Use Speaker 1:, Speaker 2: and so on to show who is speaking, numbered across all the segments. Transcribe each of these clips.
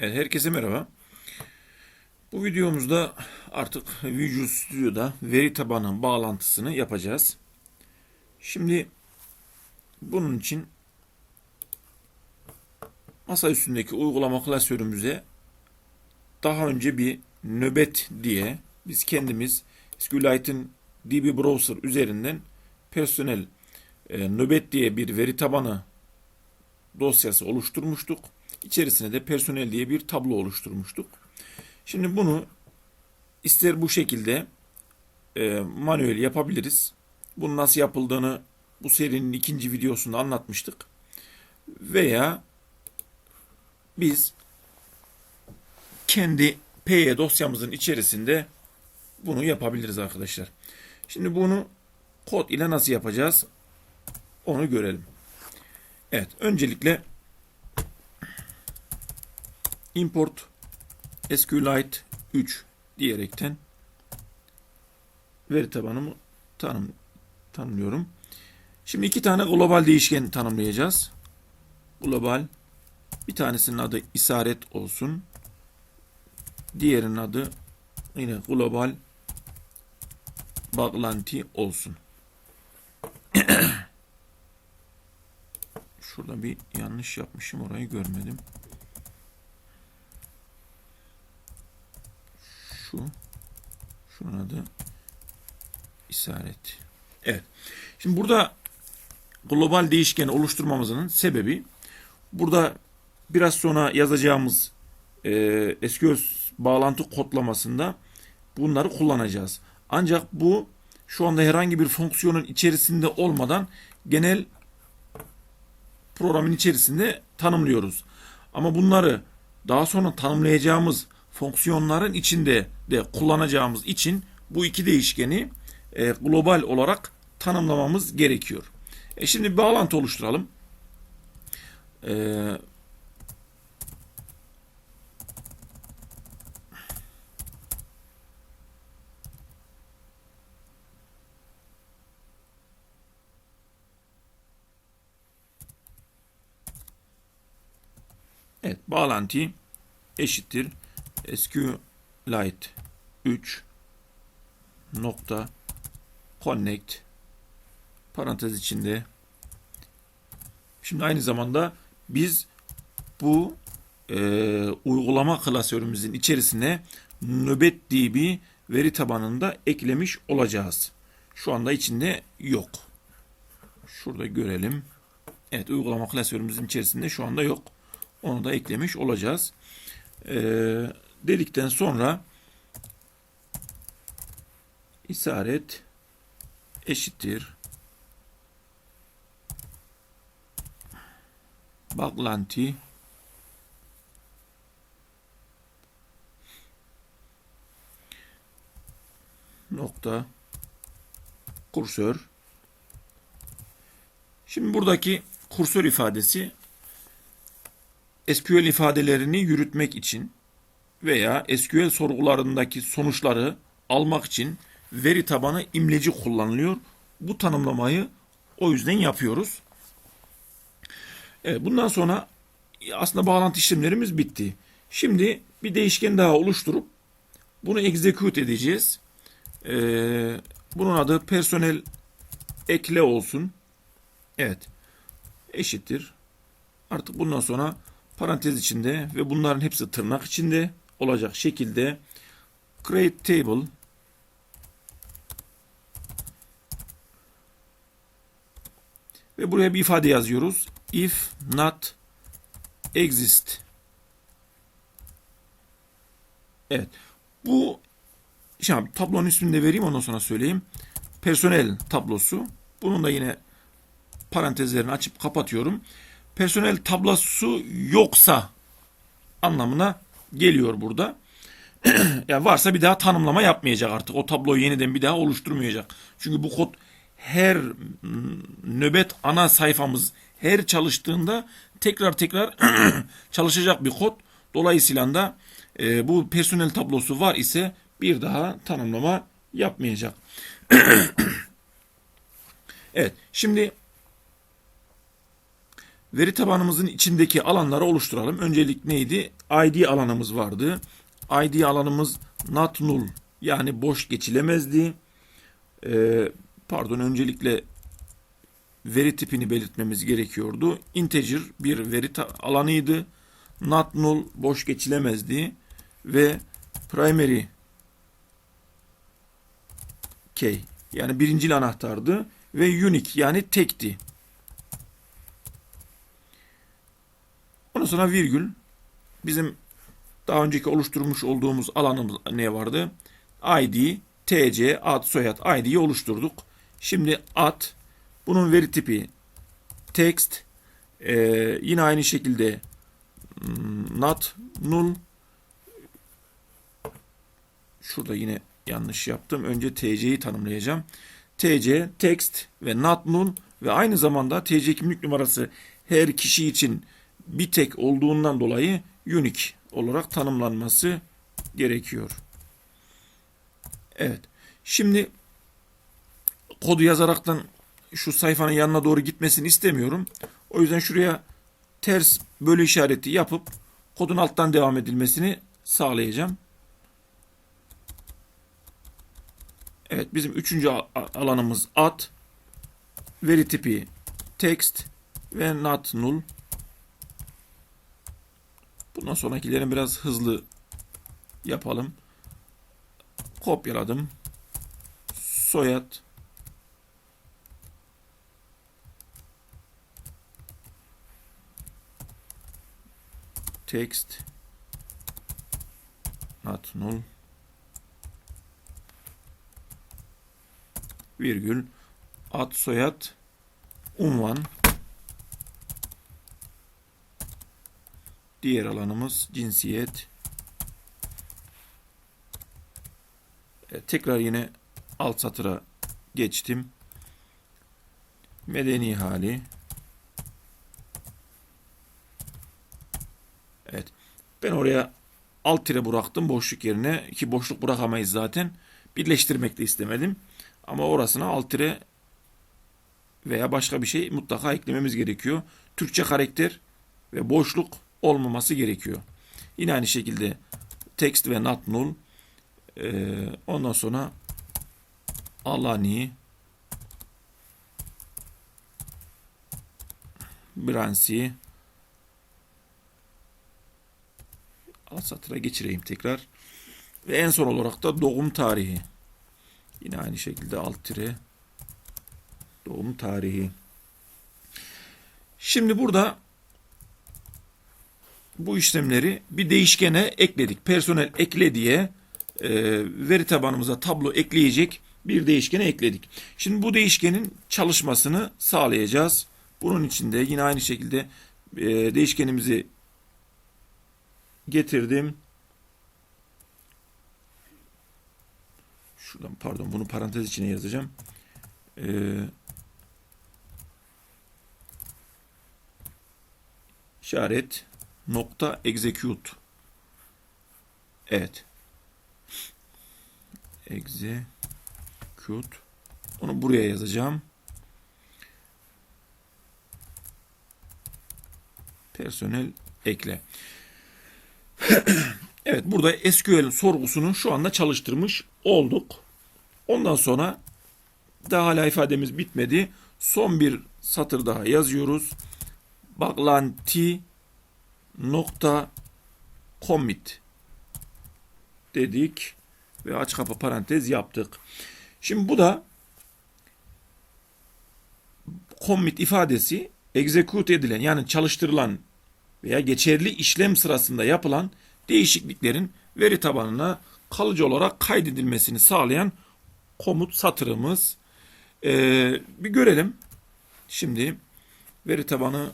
Speaker 1: Evet, herkese merhaba. Bu videomuzda artık Visual Studio'da veri tabanı bağlantısını yapacağız. Şimdi bunun için masa üstündeki uygulama klasörümüze daha önce bir nöbet diye biz kendimiz SQLite'in DB Browser üzerinden personel nöbet diye bir veri tabanı dosyası oluşturmuştuk. İçerisine de personel diye bir tablo oluşturmuştuk. Şimdi bunu ister bu şekilde manuel yapabiliriz. Bunun nasıl yapıldığını bu serinin ikinci videosunda anlatmıştık. Veya biz kendi PE dosyamızın içerisinde bunu yapabiliriz arkadaşlar. Şimdi bunu kod ile nasıl yapacağız? Onu görelim. Evet, öncelikle import SQLite 3 diyerekten veri tabanımı tanımlıyorum. Şimdi iki tane global değişken tanımlayacağız. Global, bir tanesinin adı işaret olsun. Diğerinin adı yine global bağlantı olsun. Şurada bir yanlış yapmışım, orayı görmedim. Şunun adı işaret. Evet. Şimdi burada global değişkeni oluşturmamızın sebebi, burada biraz sonra yazacağımız SQL bağlantı kodlamasında bunları kullanacağız. Ancak bu şu anda herhangi bir fonksiyonun içerisinde olmadan genel programın içerisinde tanımlıyoruz. Ama bunları daha sonra tanımlayacağımız fonksiyonların içinde de kullanacağımız için bu iki değişkeni global olarak tanımlamamız gerekiyor. Şimdi bir bağlantı oluşturalım. Evet, bağlantı eşittir SQLite 3 nokta connect parantez içinde. Şimdi aynı zamanda biz bu uygulama klasörümüzün içerisine NöbetDB veri tabanında eklemiş olacağız. Şu anda içinde yok. Şurada görelim. Evet, uygulama klasörümüzün içerisinde şu anda yok. Onu da eklemiş olacağız. Dedikten sonra işaret eşittir bağlantı nokta kursör. Şimdi buradaki kursör ifadesi SQL ifadelerini yürütmek için veya SQL sorgularındaki sonuçları almak için veri tabanı imleci kullanılıyor. Bu tanımlamayı o yüzden yapıyoruz. Evet, bundan sonra aslında bağlantı işlemlerimiz bitti. Şimdi bir değişken daha oluşturup bunu execute edeceğiz. Bunun adı personel ekle olsun. Evet. Eşittir. Artık bundan sonra parantez içinde ve bunların hepsi tırnak içinde olacak şekilde create table ve buraya bir ifade yazıyoruz. If not exist. Evet. Bu şimdi tablonun ismini de vereyim, ondan sonra söyleyeyim. Personel tablosu. Bunun da yine parantezlerini açıp kapatıyorum. Personel tablosu yoksa anlamına geliyor burada. Yani varsa bir daha tanımlama yapmayacak artık. O tabloyu yeniden bir daha oluşturmayacak. Çünkü bu kod her nöbet ana sayfamız her çalıştığında tekrar çalışacak bir kod. Dolayısıyla da bu personel tablosu var ise bir daha tanımlama yapmayacak. Evet, şimdi veri tabanımızın içindeki alanları oluşturalım. Öncelik neydi? ID alanımız vardı. ID alanımız not null, yani boş geçilemezdi. Öncelikle veri tipini belirtmemiz gerekiyordu. Integer bir veri alanıydı. Not null, boş geçilemezdi. Ve primary key, yani birincil anahtardı. Ve unique, yani tekti. Ondan sonra virgül. Bizim daha önceki oluşturmuş olduğumuz alanımız ne vardı? ID, TC, ad, soyad, ID'yi oluşturduk. Şimdi ad, bunun veri tipi text, yine aynı şekilde not null. Şurada yine yanlış yaptım. Önce TC'yi tanımlayacağım. TC, text ve not null ve aynı zamanda TC kimlik numarası her kişi için bir tek olduğundan dolayı unique olarak tanımlanması gerekiyor. Evet. Şimdi kodu yazaraktan şu sayfanın yanına doğru gitmesini istemiyorum. O yüzden şuraya ters bölü işareti yapıp kodun alttan devam edilmesini sağlayacağım. Evet, bizim üçüncü alanımız ad, veri tipi text ve not null. Bundan sonrakilerini biraz hızlı yapalım. Kopyaladım. Soyad, text, not null, virgül, ad, soyad, unvan. Diğer alanımız cinsiyet. Tekrar yine alt satıra geçtim. Medeni hali. Evet. Ben oraya alt tire bıraktım boşluk yerine, ki boşluk bırakamayız zaten. Birleştirmek de istemedim. Ama orasına alt tire veya başka bir şey mutlaka eklememiz gerekiyor. Türkçe karakter ve boşluk olmaması gerekiyor. Yine aynı şekilde text ve not null. Ondan sonra alani, bransi, alt satıra geçireyim tekrar. Ve en son olarak da doğum tarihi. Yine aynı şekilde alt tire doğum tarihi. Şimdi burada bu işlemleri bir değişkene ekledik. Personel ekle diye veri tabanımıza tablo ekleyecek bir değişkene ekledik. Şimdi bu değişkenin çalışmasını sağlayacağız. Bunun için de yine aynı şekilde değişkenimizi getirdim. Şuradan, pardon, bunu parantez içine yazacağım. İşaret nokta execute. Evet. Execute. Onu buraya yazacağım. Personel ekle. Evet, burada SQL sorgusunu şu anda çalıştırmış olduk. Ondan sonra daha hala ifademiz bitmedi. Son bir satır daha yazıyoruz. Bağlantı nokta commit dedik ve aç kapa parantez yaptık. Şimdi bu da commit ifadesi execute edilen, yani çalıştırılan veya geçerli işlem sırasında yapılan değişikliklerin veri tabanına kalıcı olarak kaydedilmesini sağlayan komut satırımız. Bir görelim. Şimdi veri tabanı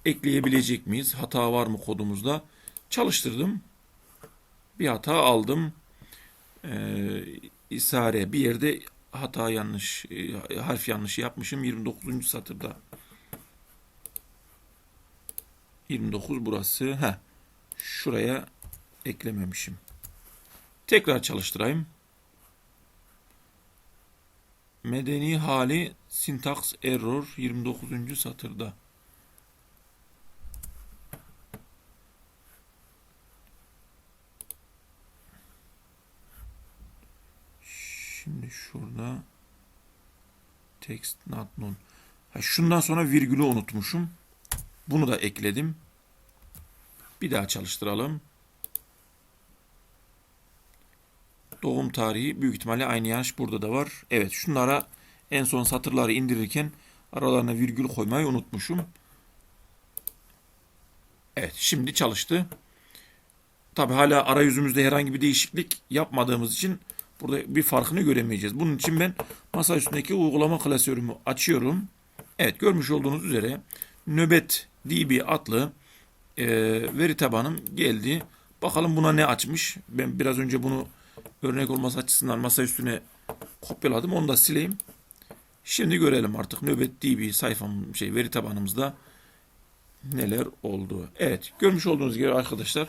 Speaker 1: ekleyebilecek miyiz? Hata var mı kodumuzda? Çalıştırdım. Bir hata aldım. İsare bir yerde hata yanlış, harf yanlışı yapmışım. 29. satırda. 29 burası. Şuraya eklememişim. Tekrar çalıştırayım. Medeni hali syntax error 29. satırda. Şimdi şurada text not known. Şundan sonra virgülü unutmuşum. Bunu da ekledim. Bir daha çalıştıralım. Doğum tarihi büyük ihtimalle aynı yaş burada da var. Evet, şunlara en son satırları indirirken aralarına virgül koymayı unutmuşum. Evet, şimdi çalıştı. Tabi hala arayüzümüzde herhangi bir değişiklik yapmadığımız için burada bir farkını göremeyeceğiz. Bunun için ben masa üstündeki uygulama klasörümü açıyorum. Evet, görmüş olduğunuz üzere Nöbet DB adlı veri tabanım geldi. Bakalım buna ne açmış. Ben biraz önce bunu örnek olması açısından masa üstüne kopyaladım. Onu da sileyim. Şimdi görelim artık Nöbet DB veri tabanımızda neler oldu. Evet, görmüş olduğunuz gibi arkadaşlar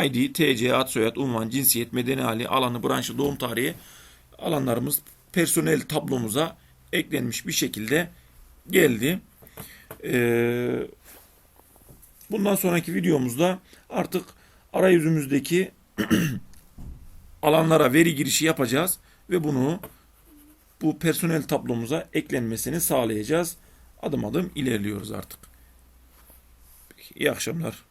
Speaker 1: ID, TC, ad, soyad, unvan, cinsiyet, medeni hali, alanı, branşı, doğum tarihi alanlarımız personel tablomuza eklenmiş bir şekilde geldi. Bundan sonraki videomuzda artık arayüzümüzdeki alanlara veri girişi yapacağız ve bunu bu personel tablomuza eklenmesini sağlayacağız. Adım adım ilerliyoruz artık. İyi akşamlar.